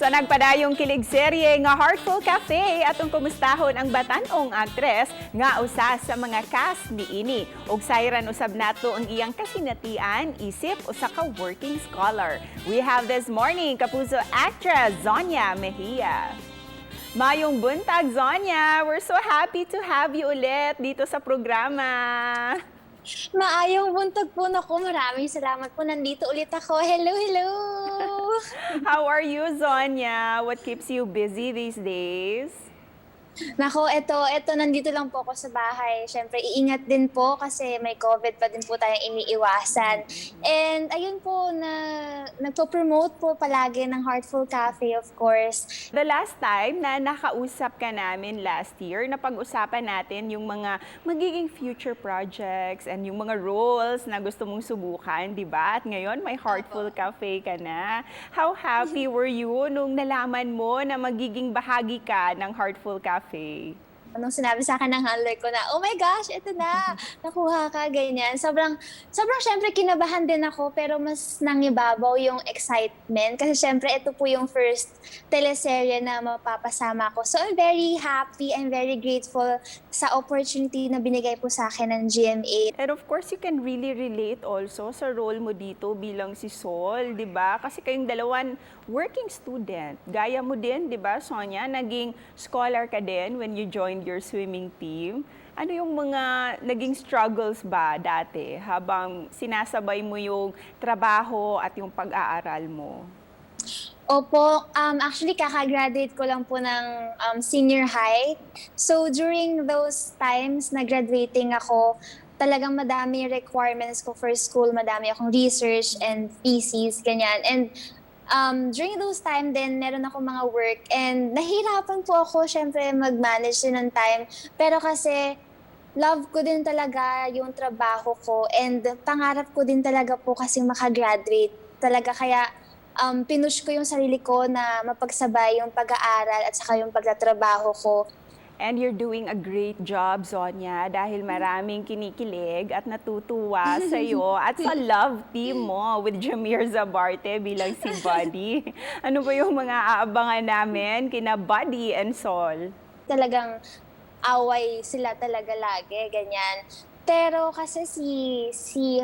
Sa nagpadayong kilig serye nga Heartful Cafe atong kumustahon ang batanong aktres nga usa sa mga cast niini. Ug sayran usab nato ang iyang kasinatian isip usa ka working scholar. We have this morning kapuso actress Zonia Mejia. Mayong buntag, Zonia! We're so happy to have you ulit dito sa programa. Maayong buntag po naku. Maraming salamat po. Nandito ulit ako. Hello, hello! How are you, Zonia? What keeps you busy these days? Nako, eto, nandito lang po ako sa bahay. Siyempre, iingat din po kasi may COVID pa din po tayong iniiwasan. And ayun po, nagpo-promote po palagi ng Heartful Cafe, of course. The last time na nakausap ka namin last year, napag-usapan natin yung mga magiging future projects and yung mga roles na gusto mong subukan, di ba? At ngayon, may Heartful Cafe ka na. How happy were you nung nalaman mo na magiging bahagi ka ng Heartful Cafe? Nung sinabi sa akin ng handler ko na, oh my gosh, ito na, nakuha ka, ganyan. Sobrang syempre kinabahan din ako, pero mas nangibabaw yung excitement. Kasi syempre ito po yung first teleserye na mapapasama ko. So I'm very happy and very grateful sa opportunity na binigay po sa akin ng GMA. And of course, you can really relate also sa role mo dito bilang si Sol, di ba? Kasi kayong dalawan working student. Gaya mo din, di ba, Sonia? Naging scholar ka din when you joined your swimming team. Ano yung mga naging struggles ba dati habang sinasabay mo yung trabaho at yung pag-aaral mo? Opo, actually kakagraduate ko lang po ng senior high. So during those times na graduating ako, talagang madami requirements ko for school, madami akong research and thesis, ganyan. And during those time din, meron ako mga work and nahirapan po ako syempre mag-manage din ng time. Pero kasi love ko din talaga yung trabaho ko and pangarap ko din talaga po kasi makagraduate talaga. Kaya pinush ko yung sarili ko na mapagsabay yung pag-aaral at saka yung pagtatrabaho ko. And you're doing a great job, Zonia, dahil maraming kinikilig at natutuwa sa iyo at sa love team mo with Jamir Zabarte bilang si Buddy. Ano ba yung mga aabangan namin kina Buddy and Sol? Talagang away sila talaga lagi, ganyan. Pero kasi si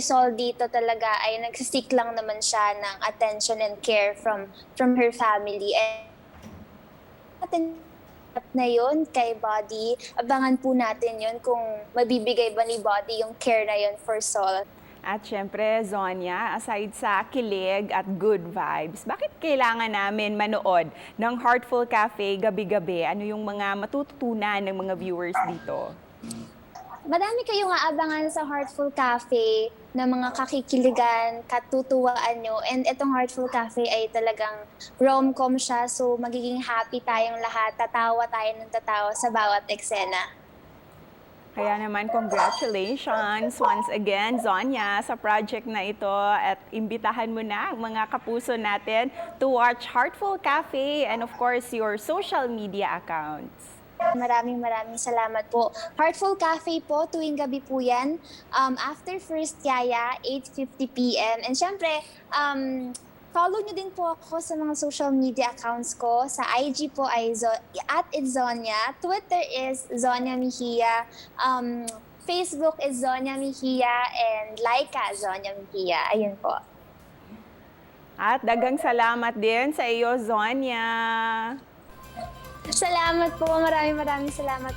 Sol dito talaga ay nagsiseek lang naman siya ng attention and care from her family. And na yun kay Buddy, abangan po natin yun kung mabibigay ba ni Buddy yung care na yun for Sol. At syempre, Zonia, aside sa kilig at good vibes, bakit kailangan namin manood ng Heartful Cafe gabi-gabi? Ano yung mga matututunan ng mga viewers dito? Madami kayong aabangan sa Heartful Cafe na mga kakikiligan, katutuwaan nyo. And itong Heartful Cafe ay talagang rom-com siya. So magiging happy tayong lahat. Tatawa tayo ng tatawa sa bawat eksena. Kaya naman, congratulations once again, Zonia, sa project na ito. At imbitahan mo na ang mga kapuso natin to watch Heartful Cafe and of course, your social media accounts. Maraming salamat po. Heartful Cafe po, tuwing gabi po yan. After First Yaya, 8:50 p.m. And syempre, follow nyo din po ako sa mga social media accounts ko. Sa IG po ay @itzzonia. Twitter is Zonia Mejia. Facebook is Zonia Mejia. And Laika, Zonia Mejia. Ayun po. At dagang salamat din sa iyo, Zonia. Salamat po. Maraming salamat